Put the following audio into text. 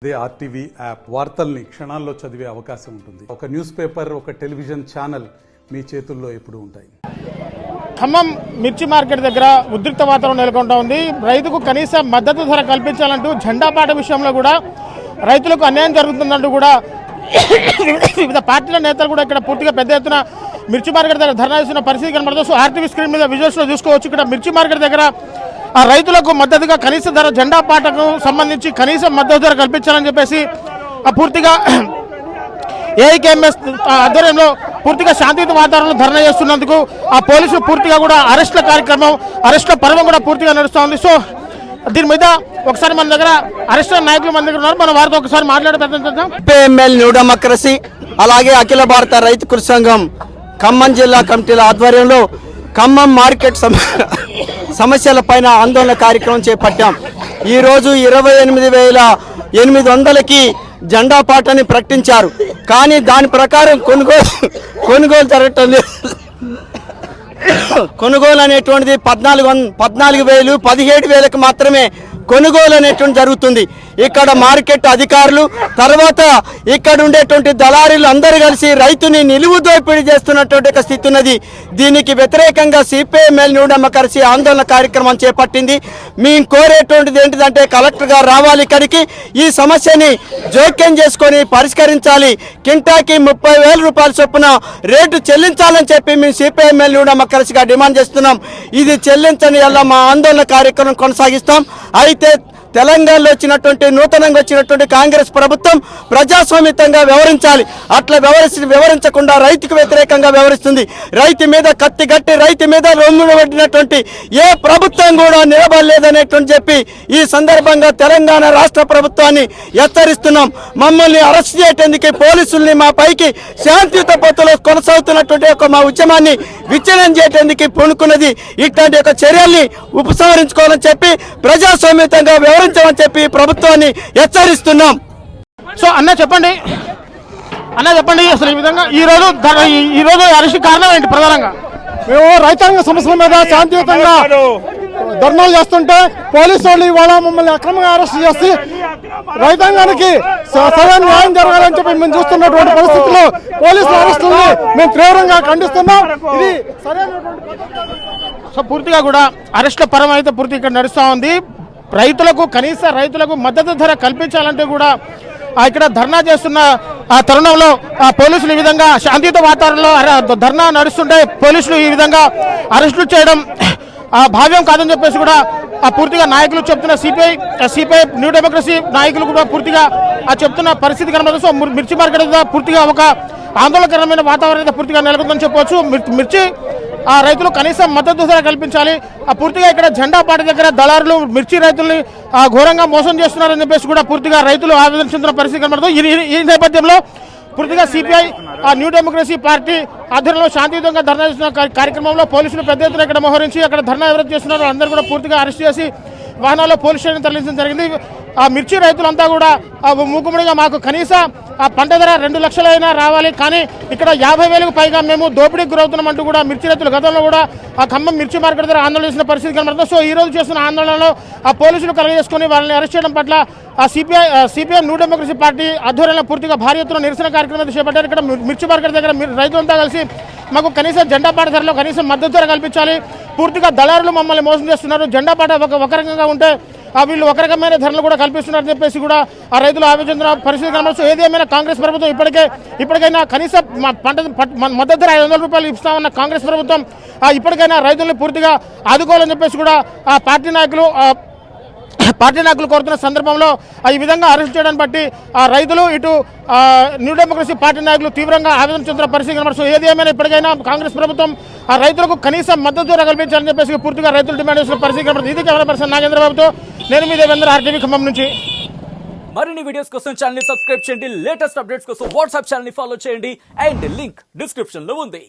అదే RTV app వార్తల్ని క్షణాల్లో చదివే అవకాశం ఉంటుంది. ఒక న్యూస్ పేపర్, ఒక టెలివిజన్ ఛానల్ మీ చేతుల్లో ఎప్పుడూ ఉంటాయి. ఖమ్మం మిర్చి మార్కెట్ దగ్గర ఉద్రిక్త వాతావరణం నెలకొంటా ఉంది. రైతుకు కనీస మద్దతు ధర కల్పించాలంటూ జెండా పాట విషయంలో కూడా రైతులకు అన్యాయం జరుగుతుందంటూ కూడా వివిధ పార్టీల నేతలు కూడా ఇక్కడ పూర్తిగా పెద్ద ఎత్తున మిర్చి మార్కెట్ దగ్గర ధర్నా చేస్తున్న పరిస్థితి కనబడుతుంది. సో ఆర్టీవీ స్క్రీన్ మీద విజువల్స్లో చూసుకోవచ్చు. ఇక్కడ మిర్చి మార్కెట్ దగ్గర ఆ రైతులకు మద్దతుగా కనీస ధర జెండా పాటకు సంబంధించి కనీస మద్దతు ధర కల్పించాలని చెప్పేసి పూర్తిగా ఏఐకేఎంఎస్ ఆధ్వర్యంలో పూర్తిగా శాంతియుత వాతావరణంలో ధర్నా చేస్తున్నందుకు ఆ పోలీసులు పూర్తిగా కూడా అరెస్టుల పర్వం కూడా పూర్తిగా నడుస్తూ ఉంది. సో దీని మీద ఒకసారి మన దగ్గర అరెస్ట్ నాయకులు మన దగ్గర ఉన్నారు. మనం వారితో ఒకసారి మాట్లాడే ప్రయత్నం చేద్దాం. PML న్యూ డెమోక్రసీ అలాగే అఖిల భారత రైతు కృషి సంఘం ఖమ్మం జిల్లా కమిటీల ఆధ్వర్యంలో ఖమ్మం మార్కెట్ సమస్యల పైన ఆందోళన కార్యక్రమం చేపట్టాం. ఈరోజు 28,800కి జెండా పాటని ప్రకటించారు. కానీ దాని ప్రకారం కొనుగోలు జరగటం లేదు. కొనుగోలు అనేటువంటిది 14,000 17,000కి మాత్రమే కొనుగోలు అనేటువంటి జరుగుతుంది. ఇక్కడ మార్కెట్ అధికారులు తర్వాత ఇక్కడ ఉండేటువంటి దళారీలు అందరూ కలిసి రైతుని నిలువు దోపిడీ చేస్తున్నటువంటి ఒక స్థితి ఉన్నది. దీనికి వ్యతిరేకంగా CPIML న్యూ డెమోక్రసీ ఆందోళన కార్యక్రమం చేపట్టింది. మేము కోరేటువంటిది ఏంటిదంటే కలెక్టర్ గారు రావాలి ఇక్కడికి, ఈ సమస్యని జోక్యం చేసుకొని పరిష్కరించాలి. కింటాకి 30,000 రూపాయల చొప్పున రేటు చెల్లించాలని చెప్పి మేము CPIML న్యూ డెమోక్రసీగా డిమాండ్ చేస్తున్నాం. ఇది చెల్లించని వల్ల మా ఆందోళన కార్యక్రమం కొనసాగిస్తాం. అయితే తెలంగాణలో నూతనంగా వచ్చినటువంటి కాంగ్రెస్ ప్రభుత్వం ప్రజాస్వామ్యంగా వ్యవహరించాలి. అట్లా వ్యవహరించకుండా రైతుకు వ్యతిరేకంగా వ్యవహరిస్తుంది. రైతు మీద కత్తిగట్టి రైతు మీద రొమ్ముబడినటువంటి ఏ ప్రభుత్వం కూడా నిలబడలేదనేటువంటి చెప్పి ఈ సందర్భంగా తెలంగాణ రాష్ట్ర ప్రభుత్వాన్ని హెచ్చరిస్తున్నాం. మమ్మల్ని అరెస్ట్ చేయడానికి పోలీసుల్ని మా పైకి శాంతియుత పద్ధతిలో కొనసాగుతున్నటువంటి మా ఉద్యమాన్ని విచ్ఛిన్నం చేయడానికి పూనుకున్నది. ఇట్లాంటి ఒక చర్యల్ని ఉపసంహరించుకోవాలని చెప్పి ప్రజాస్వామ్యంగా వ్యవహరించమని చెప్పి ప్రభుత్వాన్ని హెచ్చరిస్తున్నాం. సో అన్న చెప్పండి అసలు ఈ విధంగా ఈ రోజు అరెస్ట్ కారణం ఏంటి? ప్రధానంగా మేము రైతాంగ సమస్యల మీద శాంతియుతంగా ధర్నాలు చేస్తుంటే పోలీసు వాళ్ళు ఇవాళ మమ్మల్ని అక్రమంగా అరెస్ట్ చేసి రైతాంగానికి సరైన న్యాయం జరగాలని చెప్పి మేము చూస్తున్నటువంటి పరిస్థితుల్లో పోలీసుల అరెస్టుల్ని మేము తీవ్రంగా ఖండిస్తున్నాం. ఇది సో పూర్తిగా కూడా అరెస్టుల పరం అయితే పూర్తిగా ఇక్కడ నడుస్తూ ఉంది. రైతులకు మద్దతు ధర కల్పించాలంటే కూడా ఇక్కడ ధర్నా చేస్తున్న ఆ తరుణంలో పోలీసులు ఈ విధంగా శాంతియుత వాతావరణంలో ధర్నా నడుస్తుంటే పోలీసులు ఈ విధంగా అరెస్టులు చేయడం భావ్యం కాదని చెప్పేసి కూడా పూర్తిగా నాయకులు చెప్తున్న సిపిఐ న్యూ డెమోక్రసీ నాయకులు కూడా పూర్తిగా చెప్తున్న పరిస్థితి కనబడుతుంది. సో మిర్చి మార్కెట్ పూర్తిగా ఒక ఆందోళనకరమైన వాతావరణం పూర్తిగా నెలకొందని చెప్పవచ్చు. మిర్చి రైతులు కనీసం మద్దతు ధర కల్పించాలి. పూర్తిగా ఇక్కడ జెండా పాట దగ్గర దళారులు మిర్చి రైతుల్ని ఘోరంగా మోసం చేస్తున్నారని చెప్పేసి కూడా పూర్తిగా రైతులు ఆవేదన చెందుతున్న పరిస్థితి కనబడుతుంది. ఈ నేపథ్యంలో పూర్తిగా సిపిఐ న్యూ డెమోక్రసీ పార్టీ ఆధ్వర్యంలో శాంతియుతంగా ధర్నా చేస్తున్న కార్యక్రమంలో పోలీసులు పెద్ద ఎత్తున ఇక్కడ మోహరించి అక్కడ ధర్నా ఎవరైతే చేస్తున్నారో అందరూ కూడా పూర్తిగా అరెస్ట్ చేసి వాహనాల్లో పోలీస్ స్టేషన్ తరలించడం జరిగింది. ఆ మిర్చి రైతులంతా కూడా మూకుముడిగా మాకు కనీస పంట ధర 2 లక్షలైనా రావాలి, కానీ ఇక్కడ 50,000కు పైగా మేము దోపిడీకి గురవుతున్నామంటూ కూడా మిర్చి రైతులు గతంలో కూడా ఆ ఖమ్మం మిర్చి మార్కెట్ దగ్గర ఆందోళన చేసిన పరిస్థితి కనబడుతుంది. సో ఈ రోజు చేస్తున్న ఆందోళనలో ఆ పోలీసులు కలగజేసుకుని వాళ్ళని అరెస్ట్ చేయడం పట్ల ఆ సిపిఐ న్యూ డెమోక్రసీ పార్టీ ఆధ్వర్యంలో పూర్తిగా భారీ ఎత్తున నిరసన కార్యక్రమం చేపట్టారు. ఇక్కడ మిర్చి మార్కెట్ దగ్గర రైతులంతా కలిసి మాకు కనీసం జెండా పాట ధరలో కనీసం మద్దతు ధర కల్పించాలి, పూర్తిగా దళారులు మమ్మల్ని మోసం చేస్తున్నారు, జెండా పాట ఒక రకంగా ఉంటే వీళ్ళు ఒక రకమైన ధరలు కూడా కల్పిస్తున్నారని చెప్పేసి కూడా ఆ రైతులు ఆవేదన పరిస్థితి కనబడుతుంది. ఏదేమైనా కాంగ్రెస్ ప్రభుత్వం ఇప్పటికైనా కనీస మద్దతు ధర 500 రూపాయలు ఇస్తామన్న కాంగ్రెస్ ప్రభుత్వం ఇప్పటికైనా రైతుల్ని పూర్తిగా ఆదుకోవాలని చెప్పేసి కూడా ఆ పార్టీ నాయకులు కోరుతున్న సందర్భంలో ఈ విధంగా అరెస్ట్ చేయడాన్ని బట్టి ఆ రైతులు ఇటు న్యూ డెమోక్రసీ పార్టీ నాయకులు తీవ్రంగా ఆవేదన చెందుతున్న పరిస్థితి కనబడుతుంది. ఏది ఏమైనా ఇప్పటికైనా కాంగ్రెస్ ప్రభుత్వం ఆ రైతులకు కనీసం మద్దతు ధర కల్పించాలని చెప్పేసి పూర్తిగా రైతులు డిమాండ్ చేస్తున్న పరిస్థితి కనబడుతుంది. ఇది కెమెరా పర్సన్ నాగేంద్రబాబుతో నేను మీ దేవేంద్ర, ఆర్టీవీ ఖమ్మం నుంచి. మరిన్ని వీడియోస్ కోసం ఛానల్ ని సబ్స్క్రైబ్ చేయండి. లేటెస్ట్ అప్డేట్స్ కోసం వాట్సాప్ ఛానల్ ని ఫాలో చేయండి. అండ్ లింక్ డిస్క్రిప్షన్ లో ఉంది.